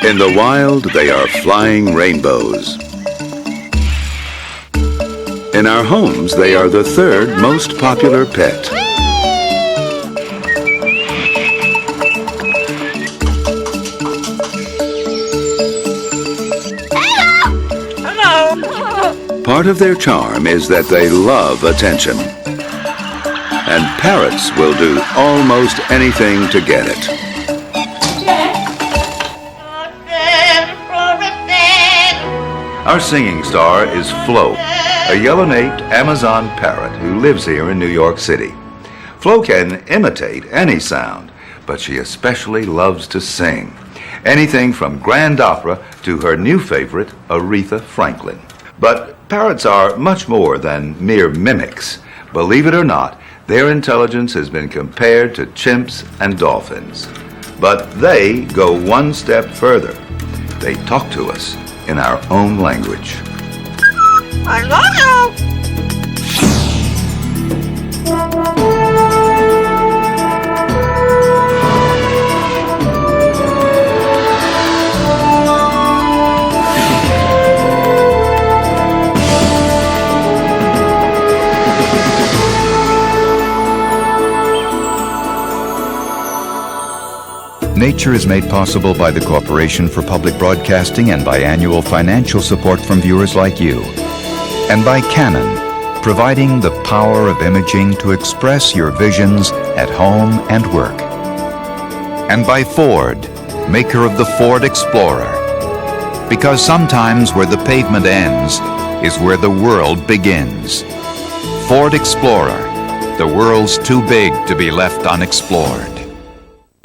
In the wild, they are flying rainbows. In our homes, they are the third most popular pet. Part of their charm is that they love attention. And parrots will do almost anything to get it. Our singing star is Flo, a yellow-naped Amazon parrot who lives here in New York City. Flo can imitate any sound, but she especially loves to sing. Anything from grand opera to her new favorite, Aretha Franklin. But parrots are much more than mere mimics. Believe it or not, their intelligence has been compared to chimps and dolphins. But they go one step further. They talk to us in our own language. I love you! Nature is made possible by the Corporation for Public Broadcasting and by annual financial support from viewers like you. And by Canon, providing the power of imaging to express your visions at home and work. And by Ford, maker of the Ford Explorer. Because sometimes where the pavement ends is where the world begins. Ford Explorer, the world's too big to be left unexplored.